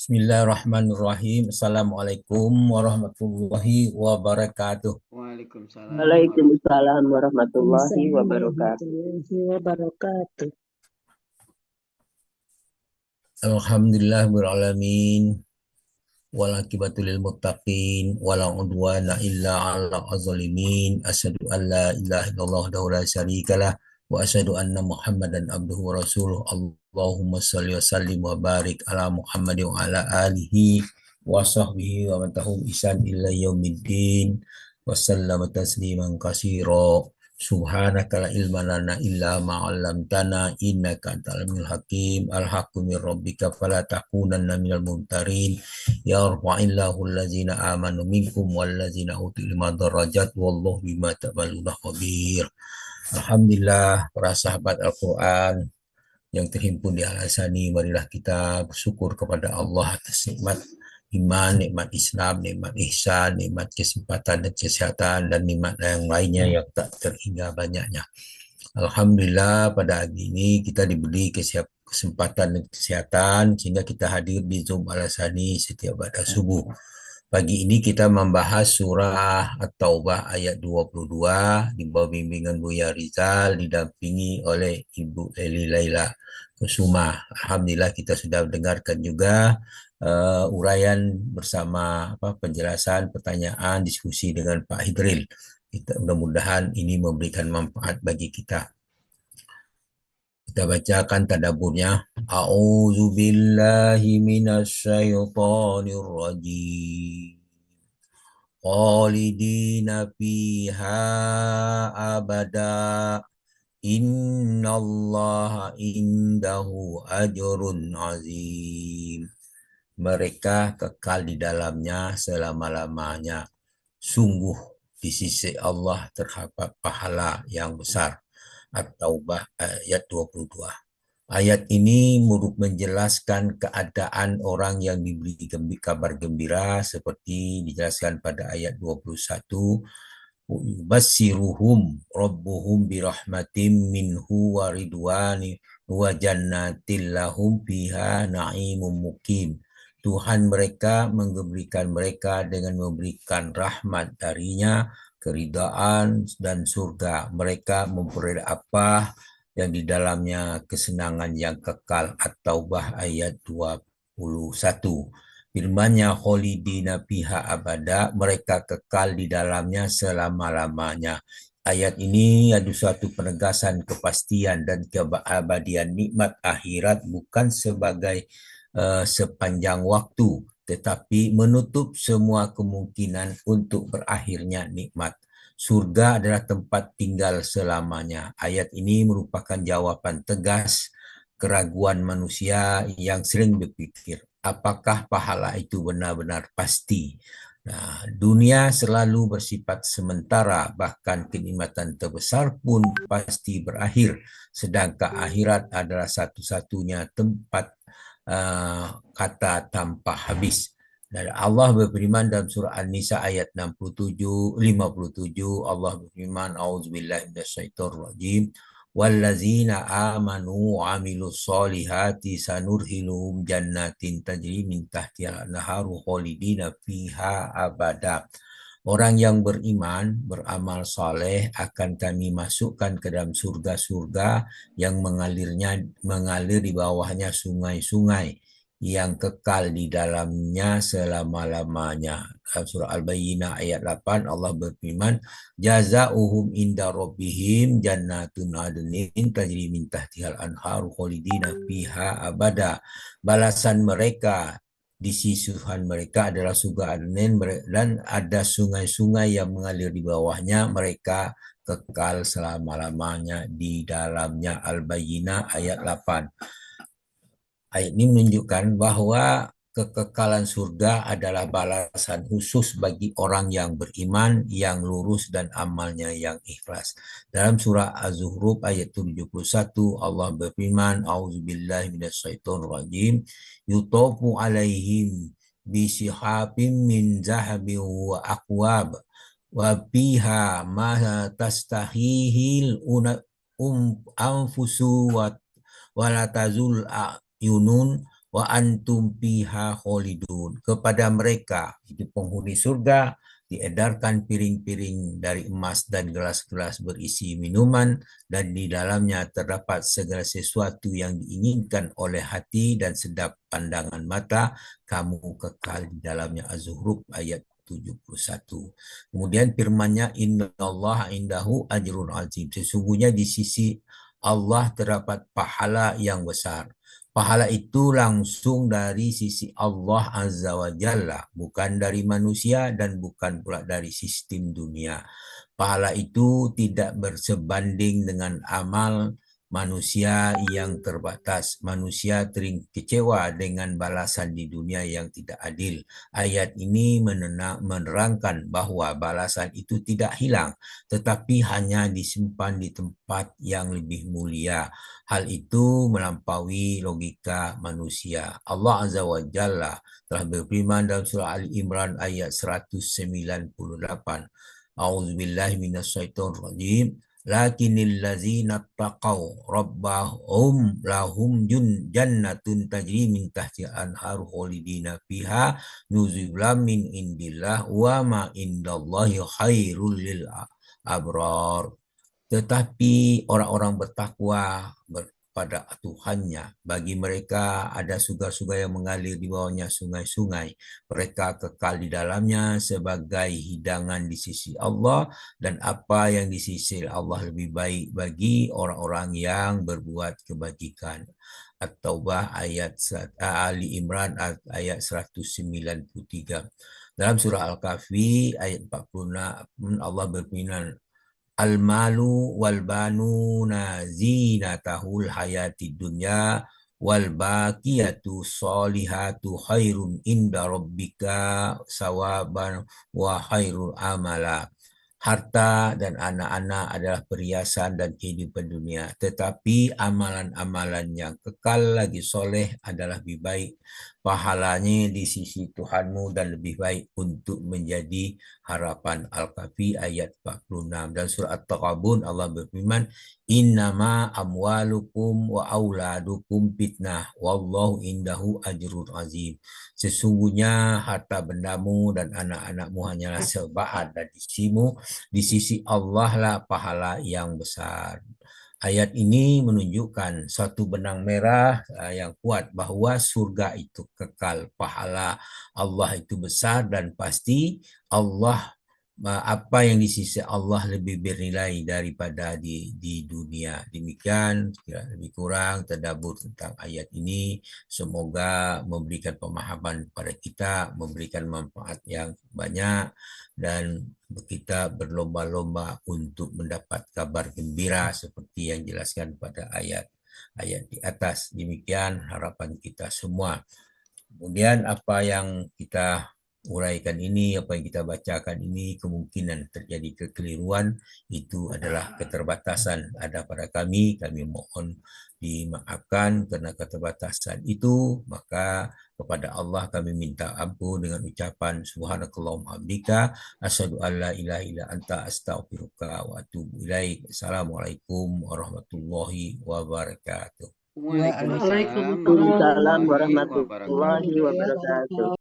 Bismillahirrahmanirrahim. Assalamualaikum warahmatullahi wabarakatuh. Waalaikumsalam Waalaikumsalam warahmatullahi warahmatullahi wabarakatuh. wabarakatuh. Alhamdulillah beralamin. Wal akibatu lil muttaqin wala udwana illa 'alal zalimin. Asyhadu an la ilaha illallah wahdahu la syarikalah wa asyhadu anna Muhammadan abduhu wa rasuluh. Allahumma shalli wa sallim wa barik ala Muhammadin wa ala alihi wa sahbihi wa man tabi'ahum bi ihsan ila yaumiddin wa sallama tasliman katsira. Subhanaka la ilma lana illa ma 'allamtana innaka antal alimul hakim. Al-haqqu min rabbika fala takunanna minal mumtarin. Yarfa'illahu allazina amanu minkum wallazina utul ilma darajat wallahu bima ta'maluna khabir. Alhamdulillah, para sahabat Al-Quran yang terhimpun di Al-Asani, marilah kita bersyukur kepada Allah atas nikmat iman, nikmat Islam, nikmat ihsan, nikmat kesempatan dan kesehatan, dan nikmat yang lainnya yang tak terhingga banyaknya. Alhamdulillah pada hari ini kita diberi kesempatan dan kesehatan sehingga kita hadir di Zoom Al-Asani setiap pada subuh. Pagi ini kita membahas surah At-Taubah ayat 22 di bawah bimbingan Buya Rizal didampingi oleh Ibu Eli Laila Kusuma. Alhamdulillah kita sudah mendengarkan juga uraian bersama penjelasan, pertanyaan, diskusi dengan Pak Hidril. Kita mudah-mudahan ini memberikan manfaat bagi kita. Kita bacakan tadabburnya. A'udzu billahi minasyaitonir rajim. Khalidina fiha abada. Innallaha indahu ajrun azim. Mereka kekal di dalamnya selama-lamanya. Sungguh di sisi Allah terdapat pahala yang besar. At-Taubah ayat 22. Ayat ini menjelaskan keadaan orang yang diberi kabar gembira seperti dijelaskan pada ayat 21. Yubassiruhum rabbuhum birahmatim minhu wa ridwani wa jannatil lahum fiha na'imun mukim. Tuhan mereka menggembirakan mereka dengan memberikan rahmat darinya, keridaan dan surga. Mereka memperoleh apa yang di dalamnya kesenangan yang kekal. At-Taubah ayat 21. Firman-Nya kholidina fiha abada, mereka kekal di dalamnya selama-lamanya. Ayat ini ada suatu penegasan kepastian dan keabadian nikmat akhirat bukan sebagai sepanjang waktu, tetapi menutup semua kemungkinan untuk berakhirnya nikmat. Surga adalah tempat tinggal selamanya. Ayat ini merupakan jawaban tegas keraguan manusia yang sering berpikir, apakah pahala itu benar-benar pasti? Nah, dunia selalu bersifat sementara, bahkan kenikmatan terbesar pun pasti berakhir, sedangkan akhirat adalah satu-satunya tempat kata tanpa habis. Dan Allah berfirman dalam surah An-Nisa ayat 57, Allah berfirman, A'udzubillahi minasyaitonirrajim. Wallazina amanu wa amilus solihati sanurhiluhum jannatin tajri min tahtihal anharu khalidina fiha abada. Orang yang beriman, beramal saleh akan kami masukkan ke dalam surga-surga yang mengalir di bawahnya sungai-sungai yang kekal di dalamnya selama-lamanya. Dalam surah Al-Bayyinah ayat 8 Allah berfirman, Jazauhum inda rabbihim jannatun adnin tajri min tahtihal anharu khalidina fiha abada. Balasan mereka di sisi Tuhan mereka adalah surga Adnin dan ada sungai-sungai yang mengalir di bawahnya, mereka kekal selama-lamanya di dalamnya. Al-Bayyinah ayat 8. Ayat ini menunjukkan bahwa kekekalan surga adalah balasan khusus bagi orang yang beriman, yang lurus dan amalnya yang ikhlas. Dalam surah Az-Zukhruf ayat 71 Allah berfirman, A'udzubillahi minasyaitonirrajim, yutofu alaihim bisihafim min zahabin wa aqwab wa fiha ma tastahihil anfusu wa la tazul yunun wa antum fiha khalidun. Kepada mereka, itu penghuni surga, diedarkan piring-piring dari emas dan gelas-gelas berisi minuman, dan di dalamnya terdapat segala sesuatu yang diinginkan oleh hati dan sedap pandangan mata, kamu kekal di dalamnya. Az-Zukhruf ayat 71. Kemudian firman-Nya, innallaha indahu ajrun azim. Sesungguhnya di sisi Allah terdapat pahala yang besar. Pahala itu langsung dari sisi Allah Azza wa Jalla, bukan dari manusia dan bukan pula dari sistem dunia. Pahala itu tidak bersebanding dengan amal manusia yang terbatas. Manusia sering kecewa dengan balasan di dunia yang tidak adil. Ayat ini menerangkan bahwa balasan itu tidak hilang, tetapi hanya disimpan di tempat yang lebih mulia. Hal itu melampaui logika manusia. Allah Azza wa Jalla telah berfirman dalam surah Ali Imran ayat 198. A'udzubillahi minasyaitonir rajim. Lakinnal ladzina taqaw rabbahum lahum jannatun tajri min tahtiha anharu khalidina fiha nuzulan min indillah wa ma indallahi khairul lil abrar. Tetapi orang-orang bertakwa kepada Tuhannya, bagi mereka ada surga-surga yang mengalir di bawahnya sungai-sungai. Mereka kekal di dalamnya sebagai hidangan di sisi Allah, dan apa yang di sisi Allah lebih baik bagi orang-orang yang berbuat kebajikan. At-Taubah ayat Ali Imran ayat 193. Dalam surah Al-Kahfi ayat 46 Allah berfirman, Al-malu wal banuna zinatahul hayati dunya wal baqiyatu sholihatu khairun inda rabbika sawaban wa khairul amala. Harta dan anak-anak adalah perhiasan dan kehidupan dunia, tetapi amalan-amalan yang kekal lagi soleh adalah lebih baik pahalanya di sisi Tuhanmu dan lebih baik untuk menjadi harapan. Al-Kahfi ayat 46. Dan surah At-Taghabun Allah berfirman, innama amwalukum wa auladukum fitnah wallahu indahu ajrun azim. Sesungguhnya harta bendamu dan anak-anakmu hanyalah sebahan, dan di sisi Allah lah pahala yang besar. Ayat ini menunjukkan satu benang merah yang kuat bahwa surga itu kekal, pahala Allah itu besar dan pasti. Allah, apa yang di sisi Allah lebih bernilai daripada di dunia. Demikian lebih kurang tadabbur tentang ayat ini. Semoga memberikan pemahaman kepada kita, memberikan manfaat yang banyak, dan kita berlomba-lomba untuk mendapat kabar gembira seperti yang dijelaskan pada ayat-ayat di atas. Demikian harapan kita semua. Kemudian apa yang kita uraikan ini, apa yang kita bacakan ini, kemungkinan terjadi kekeliruan, itu adalah keterbatasan ada pada kami mohon dimaafkan karena keterbatasan itu. Maka kepada Allah kami minta ampun dengan ucapan subhanakallahumma hamdika asyhadu an la ilaha illa anta astaghfiruka wa atubu ilaik. Assalamualaikum warahmatullahi wabarakatuh. Waalaikumsalam Waalaikumsalam warahmatullahi warahmatullahi wabarakatuh. wabarakatuh.